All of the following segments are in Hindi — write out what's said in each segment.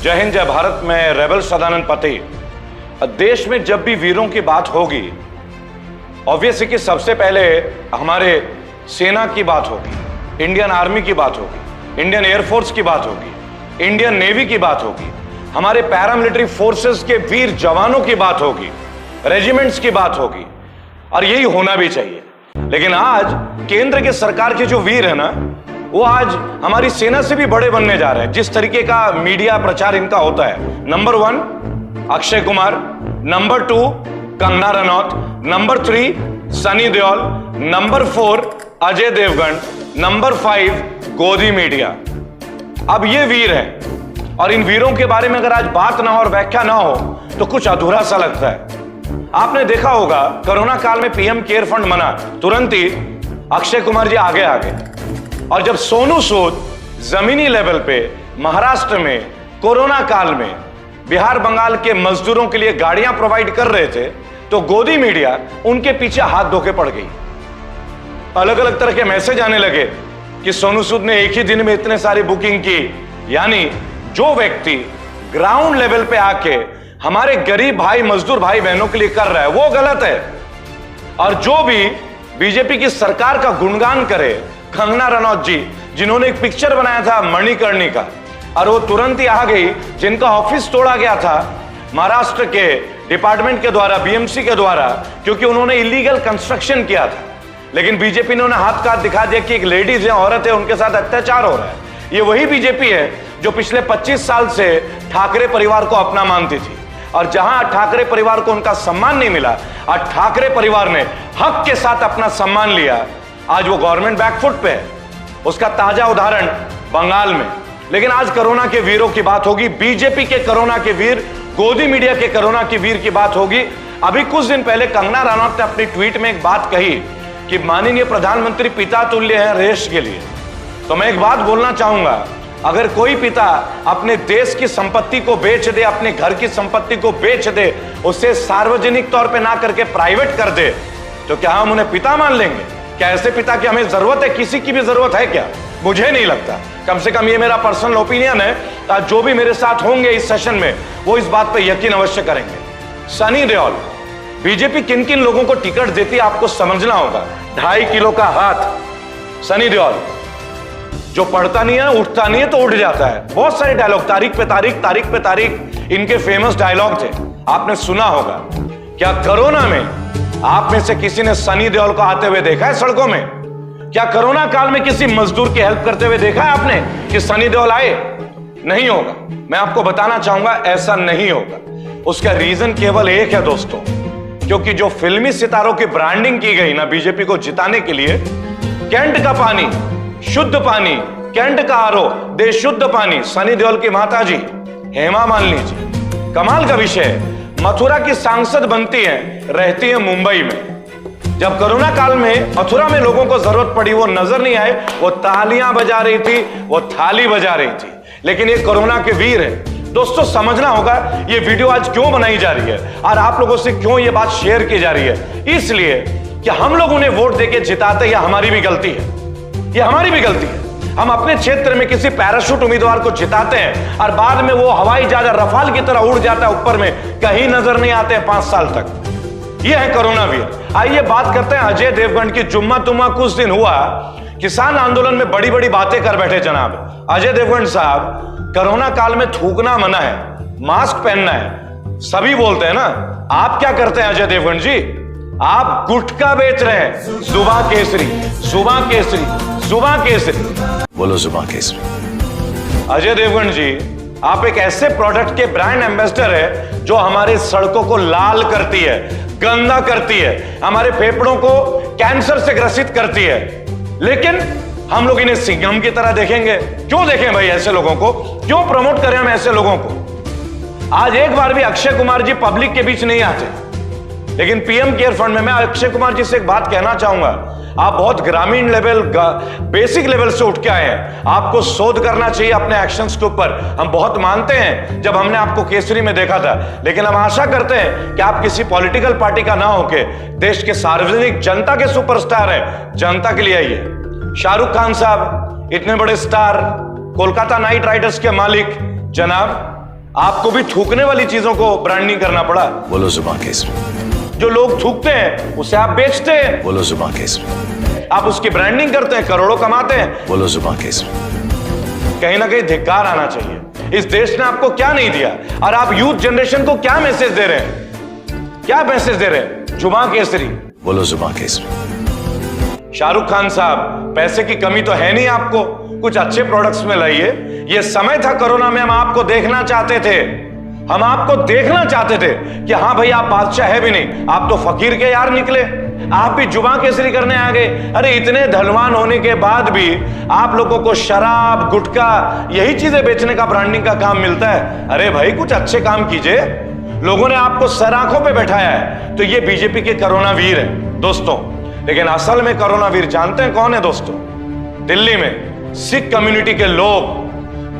जय हिंद जय भारत में रेबल सदानंद पति। देश में जब भी वीरों की बात होगी, ऑब्वियसली कि सबसे पहले हमारे सेना की बात होगी, इंडियन आर्मी की बात होगी, इंडियन एयरफोर्स की बात होगी, इंडियन नेवी की बात होगी, हमारे पैरामिलिट्री फोर्सेस के वीर जवानों की बात होगी, रेजिमेंट्स की बात होगी, और यही होना भी चाहिए। लेकिन आज केंद्र के सरकार के जो वीर है ना, वो आज हमारी सेना से भी बड़े बनने जा रहे हैं। जिस तरीके का मीडिया प्रचार इनका होता है, number 1 Akshay Kumar, number 2 Kangana Ranaut, number 3 Sunny Deol, number 4 Ajay Devgn, number 5 गोदी मीडिया। अब ये वीर हैं और इन वीरों के बारे में अगर आज बात ना हो और व्याख्या ना हो तो कुछ अधूरा सा लगता है। आपने देखा होगा कोरोना काल में पीएम केयर फंड बना, तुरंत ही अक्षय कुमार जी आगे आ गए। और जब सोनू सूद जमीनी लेवल पे महाराष्ट्र में कोरोना काल में बिहार बंगाल के मजदूरों के लिए गाड़ियां प्रोवाइड कर रहे थे, तो गोदी मीडिया उनके पीछे हाथ धोके पड़ गई। अलग अलग तरह के मैसेज आने लगे कि सोनू सूद ने एक ही दिन में इतने सारी बुकिंग की। यानी जो व्यक्ति ग्राउंड लेवल पे आके हमारे गरीब भाई मजदूर भाई बहनों के लिए कर रहा है, वो गलत है। और जो भी बीजेपी की सरकार का गुणगान करे, कंगना रनौत जी जिन्होंने एक पिक्चर बनाया था मणिकर्णी का, और वो तुरंत ही आ गई, जिनका ऑफिस तोड़ा गया था महाराष्ट्र के डिपार्टमेंट के द्वारा, बीएमसी के द्वारा, क्योंकि उन्होंने इलीगल कंस्ट्रक्शन किया था। लेकिन बीजेपी ने उन्हें हाथ काट दिखा दिया कि एक लेडीज है, औरत है, उनके साथ अत्याचार हो रहा है। ये वही बीजेपी है जो पिछले 25 साल से ठाकरे परिवार को अपना मानती थी, और जहां ठाकरे परिवार को उनका सम्मान नहीं मिला और ठाकरे परिवार ने हक के साथ अपना सम्मान लिया, आज वो गवर्नमेंट बैकफुट पे है। उसका ताजा उदाहरण बंगाल में। लेकिन आज कोरोना के वीरों की बात होगी, बीजेपी के कोरोना के वीर, गोदी मीडिया के कोरोना के वीर की बात होगी। अभी कुछ दिन पहले कंगना रनौत ने अपनी ट्वीट में एक बात कही कि माननीय प्रधानमंत्री पिता तुल्य हैं देश के लिए। तो मैं एक बात बोलना चाहूंगा, अगर कोई पिता अपने देश की संपत्ति को बेच दे, अपने घर की संपत्ति को बेच दे, उसे सार्वजनिक तौर पे ना करके प्राइवेट कर दे, तो क्या हम उन्हें पिता मान लेंगे? क्या ऐसे पिता की हमें जरूरत है? किसी की भी जरूरत है क्या? मुझे नहीं लगता। कम से कम ये मेरा पर्सनल ओपिनियन है। जो भी मेरे साथ होंगे इस सेशन में, वो इस बात पर यकीन अवश्य करेंगे। सनी देओल, बीजेपी किन किन लोगों को टिकट देती है आपको समझना होगा। 2.5 किलो का हाथ सनी देओल, जो पढ़ता नहीं है, उठता नहीं है तो उठ जाता है। बहुत सारे डायलॉग, तारीख पे तारीख, तारीख पे तारीख, इनके फेमस डायलॉग थे, आपने सुना होगा। क्या कोरोना में आप में से किसी ने सनी देओल को आते हुए देखा है सड़कों में? क्या कोरोना काल में किसी मजदूर की हेल्प करते हुए देखा है आपने कि सनी देओल आए? नहीं होगा। मैं आपको बताना चाहूंगा, ऐसा नहीं होगा। उसका रीजन केवल एक है दोस्तों, क्योंकि जो फिल्मी सितारों की ब्रांडिंग की गई ना बीजेपी को जिताने के लिए, कैंट का पानी शुद्ध पानी, कैंट का आरओ दे शुद्ध पानी, सनी देओल की माता जी हेमा मालिनी जी। कमाल का विषय है, मथुरा की सांसद बनती हैं, रहती है मुंबई में। जब कोरोना काल में मथुरा में लोगों को जरूरत पड़ी, वो नजर नहीं आए, वो तालियां बजा रही थी, वो थाली बजा रही थी। लेकिन ये कोरोना के वीर है दोस्तों। समझना होगा ये वीडियो आज क्यों बनाई जा रही है और आप लोगों से क्यों ये बात शेयर की जा रही है। इसलिए कि हम लोग उन्हें वोट देके जिताते, यह हमारी भी गलती है, ये हमारी भी गलती है। हम अपने क्षेत्र में किसी पैराशूट उम्मीदवार को जिताते हैं और बाद में वो हवाई जहाज रफाल की तरह उड़ जाता है ऊपर में, कहीं नजर नहीं आते हैं 5 साल तक। ये है कोरोना वीर। आइए बात करते हैं अजय देवगन की। जुम्मा तुम्मा कुछ दिन हुआ, किसान आंदोलन में बड़ी बड़ी बातें कर बैठे जनाब अजय देवगन साहब। कोरोना काल में थूकना मना है, मास्क पहनना है, सभी बोलते हैं ना। आप क्या करते हैं अजय देवगन जी? आप गुटखा बेच रहे हैं। जुबां केसरी, जुबां केसरी, जुबां केसरी, बोलो जुबां केसरी। अजय देवगन जी, आप एक ऐसे प्रोडक्ट के ब्रांड एम्बेसडर है जो हमारे सड़कों को लाल करती है, गंदा करती है, हमारे फेफड़ों को कैंसर से ग्रसित करती है। लेकिन हम लोग इन्हें सिंघम की तरह देखेंगे। क्यों देखें भाई ऐसे लोगों को? क्यों प्रमोट करें हम ऐसे लोगों को? आज एक बार भी अक्षय कुमार जी पब्लिक के बीच नहीं आते, लेकिन पीएम केयर फंड में मैं अक्षय कुमार जी से एक बात कहना चाहूंगा। आप बहुत ग्रामीण लेवल, बेसिक लेवल से उठ के आए हैं। आपको शोध करना चाहिए अपने एक्शंस के ऊपर। हम बहुत मानते हैं जब हमने आपको केसरी में देखा था, लेकिन हम आशा करते हैं कि आप किसी पॉलिटिकल पार्टी का ना होके देश के सार्वजनिक जनता के सुपरस्टार हैं, जनता के लिए आइए। शाहरुख खान साहब इतने बड़े स्टार, कोलकाता नाइट राइडर्स के मालिक जनाब, आपको भी थूकने वाली चीजों को ब्रांडिंग करना पड़ा। बोलो जुबान केसरी। जो लोग थूकते हैं उसे आप बेचते हैं, बोलो जुबान केसरी। आप उसकी ब्रांडिंग करते हैं, करोड़ों कमाते हैं। बोलो जुबान केसरी। कहीं ना कहीं धिक्कार आना चाहिए। इस देश ने आपको क्या नहीं दिया और आप यूथ जनरेशन को क्या मैसेज दे रहे हैं? क्या मैसेज दे रहे हैं? जुबान केसरी। बोलो जुबान केसरी। शाहरुख खान साहब, पैसे की कमी तो है नहीं आपको, कुछ अच्छे प्रोडक्ट्स में लाइए। यह समय था कोरोना में, हम आपको देखना चाहते थे, हम आपको देखना चाहते थे कि हाँ भाई आप बादशाह है भी नहीं, आप तो फकीर के यार निकले, आप भी जुबां केसरी करने आ गए। अरे इतने धनवान होने के बाद भी आप लोगों को शराब, गुटखा, यही चीजें बेचने का, ब्रांडिंग का काम मिलता है। अरे भाई कुछ अच्छे काम कीजिए। लोगों ने आपको सर आंखों पे बैठाया है, तो ये बीजेपी के कोरोना वीर है दोस्तों। लेकिन असल में कोरोना वीर जानते हैं कौन है दोस्तों? दिल्ली में सिख कम्युनिटी के लोग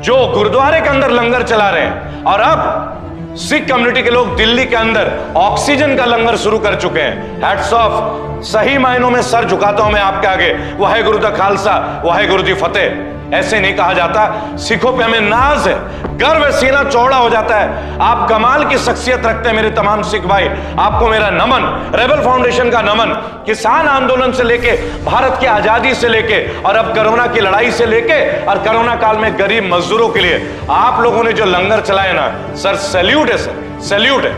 जो गुरुद्वारे के अंदर लंगर चला रहे हैं, और अब सिख कम्युनिटी के लोग दिल्ली के अंदर ऑक्सीजन का लंगर शुरू कर चुके हैं। हैट्स ऑफ, सही मायनों में सर झुकाता हूं मैं आपके आगे। वाहेगुरु दा खालसा, वाहेगुरु दी फतेह। ऐसे नहीं कहा जाता। सिखों पे हमें नाज है, गर्व है, सीना चौड़ा हो जाता है। आप कमाल की शख्सियत रखते हैं मेरे तमाम सिख भाई, आपको मेरा नमन। रेबल फाउंडेशन का नमन। किसान आंदोलन से लेके, भारत की आजादी से लेके, और अब कोरोना की लड़ाई से लेके, और कोरोना काल में गरीब मजदूरों के लिए आप लोगों ने जो लंगर चलाए ना सर, सैल्यूट है सर, सैल्यूट है।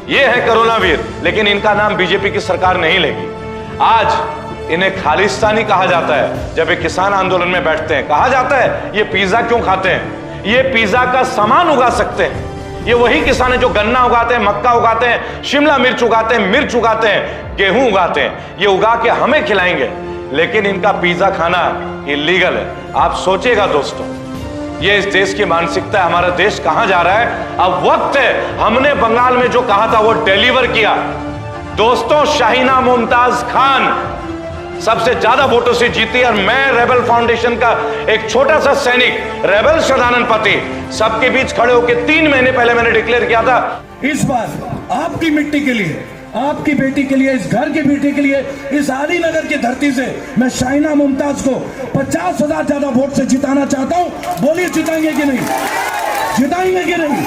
ये है कोरोना वीर। लेकिन इनका नाम बीजेपी की सरकार नहीं लेगी। आज इन्हें खालिस्तानी कहा जाता है। जब ये किसान आंदोलन में बैठते हैं, कहा जाता है ये पिज्जा क्यों खाते हैं? ये पिज्जा का सामान उगा सकते हैं। ये वही किसान है जो गन्ना उगाते हैं, मक्का उगाते हैं, शिमला मिर्च उगाते हैं, मिर्च उगाते हैं, गेहूं उगाते हैं। ये उगा के हमें खिलाएंगे, लेकिन इनका पिज्जा खाना इलीगल है। आप सोचिएगा दोस्तों, ये इस देश की मानसिकता है। हमारा देश कहां जा रहा है? अब वक्त है, हमने बंगाल में जो कहा था वो डिलीवर किया दोस्तों। शाहीना मुमताज खान सबसे ज्यादा वोटों से जीती, और मैं रेबल फाउंडेशन का एक छोटा सा सैनिक, रेबल सदानंद पति, सबके बीच खड़े होकर 3 महीने पहले मैंने डिक्लेयर किया था, इस बार आपकी मिट्टी के लिए, आपकी बेटी के लिए, इस घर की बेटी के लिए, इस आली नगर की धरती से मैं शाहीना मुमताज को 50,000 ज्यादा वोट से जिताना चाहता हूं। बोलिए जिताएंगे कि नहीं? जिताएंगे कि नहीं?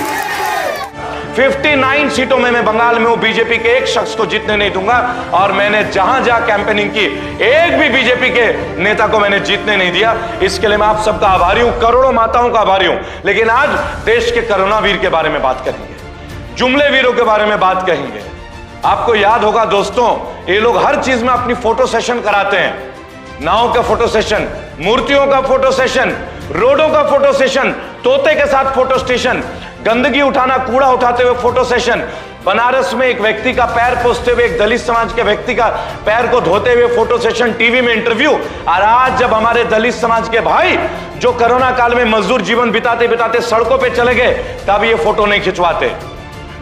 59 सीटों में मैं बंगाल में हूं, बीजेपी के एक शख्स को जीतने नहीं दूंगा। और मैंने जहां जहां कैंपेनिंग की, एक भी बीजेपी के नेता को मैंने जीतने नहीं दिया। इसके लिए मैं आप सबका आभारी हूं, करोड़ों माताओं का आभारी हूं। लेकिन आज देश के कोरोना वीर के बारे में बात करेंगे, जुमले वीरों के बारे में बात करेंगे। आपको याद होगा दोस्तों, ये लोग हर चीज में अपनी फोटो सेशन कराते हैं। नाव का फोटो सेशन, मूर्तियों का फोटो सेशन, रोडों का फोटो सेशन, तोते के साथ फोटो स्टेशन, गंदगी उठाना, कूड़ा उठाते हुए फोटो सेशन, बनारस में एक व्यक्ति का पैर पोंछते हुए, एक दलित समाज के व्यक्ति का पैर को धोते हुए फोटो सेशन, टीवी में इंटरव्यू। और आज जब हमारे दलित समाज के भाई जो कोरोना काल में मजदूर जीवन बिताते बिताते सड़कों पे चले गए, तब ये फोटो नहीं खिंचवाते।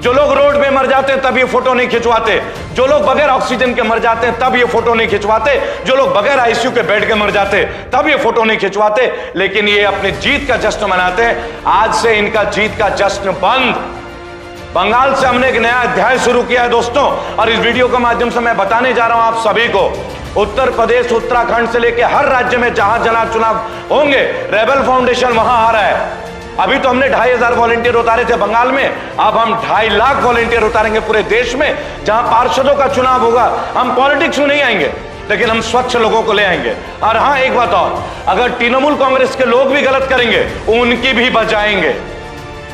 जो लोग रोड में मर जाते हैं तब ये फोटो नहीं खिंचवाते। जो लोग बगैर ऑक्सीजन के मर जाते हैं तब ये फोटो नहीं खिंचवाते। जो लोग बगैर आईसीयू के बेड के मर जाते हैं तब ये फोटो नहीं खिंचवाते। लेकिन ये अपनी जीत का जश्न मनाते हैं। आज से इनका जीत का जश्न बंद। बंगाल से हमने एक नया अध्याय शुरू किया है दोस्तों, और इस वीडियो के माध्यम से मैं बताने जा रहा हूं आप सभी को, उत्तर प्रदेश, उत्तराखंड से लेकर हर राज्य में जहां जनाब चुनाव होंगे, रेबल फाउंडेशन वहां आ रहा है। अभी तो हमने 2,500 वॉलंटियर उतारे थे बंगाल में, अब हम 2.5 लाख वॉलंटियर उतारेंगे पूरे देश में। जहां पार्षदों का चुनाव होगा, हम पॉलिटिक्स में नहीं आएंगे, लेकिन हम स्वच्छ लोगों को ले आएंगे। और हां, एक बात और, अगर तृणमूल कांग्रेस के लोग भी गलत करेंगे, उनकी भी बचाएंगे।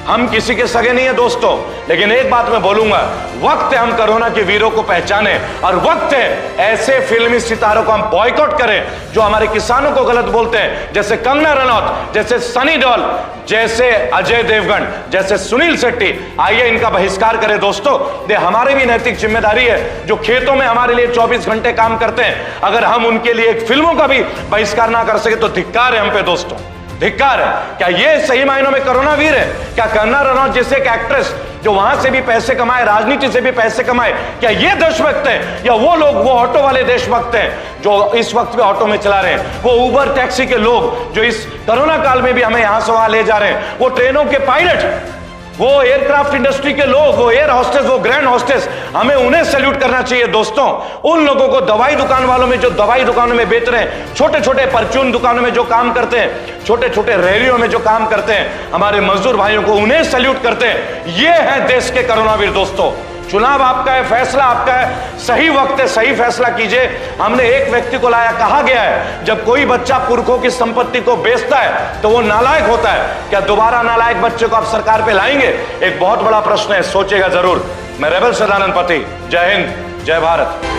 हम किसी के सगे नहीं है दोस्तों, लेकिन एक बात मैं बोलूंगा, वक्त है हम कोरोना के वीरों को पहचाने, और वक्त है ऐसे फिल्मी सितारों को हम बॉयकॉट करें जो हमारे किसानों को गलत बोलते हैं, जैसे कंगना रनौत, जैसे सनी देओल, जैसे अजय देवगन, जैसे सुनील शेट्टी। आइए इनका बहिष्कार करें दोस्तों। ये हमारी भी नैतिक जिम्मेदारी है, जो खेतों में हमारे लिए 24 घंटे काम करते हैं। अगर हम उनके लिए एक फिल्मों का भी बहिष्कार ना कर सके तो धिक्कार है हम पे दोस्तों, धिक्कार है। क्या ये सही मायनों में कोरोना वीर है? क्या कंगना रनौत जैसे एक एक्ट्रेस जो वहां से भी पैसे कमाए, राजनीति से भी पैसे कमाए, क्या ये देशभक्त है? या वो लोग, वो ऑटो वाले देशभक्त हैं जो इस वक्त पे ऑटो में चला रहे हैं? वो उबर टैक्सी के लोग जो इस कोरोना काल में भी हमें यहां से वहां ले जा रहे हैं? वो ट्रेनों के पायलट वो एयरक्राफ्ट इंडस्ट्री के लोग, वो एयर हॉस्टेस, वो ग्रैंड हॉस्टेस, हमें उन्हें सैल्यूट करना चाहिए दोस्तों। उन लोगों को, दवाई दुकान वालों में जो दवाई दुकानों में बेच रहे हैं, छोटे छोटे परचून दुकानों में जो काम करते हैं, छोटे छोटे रेहड़ियों में जो काम करते हैं, हमारे मजदूर भाइयों को, उन्हें सैल्यूट करते हैं। ये है देश के करुणावीर दोस्तों। चुनाव आपका है, फैसला आपका है, सही वक्त है, सही फैसला कीजिए। हमने एक व्यक्ति को लाया, कहा गया है जब कोई बच्चा पुरखों की संपत्ति को बेचता है तो वो नालायक होता है। क्या दोबारा नालायक बच्चे को आप सरकार पे लाएंगे? एक बहुत बड़ा प्रश्न है, सोचेगा जरूर। मैं रेबल सदानंद पति, जय हिंद, जय भारत।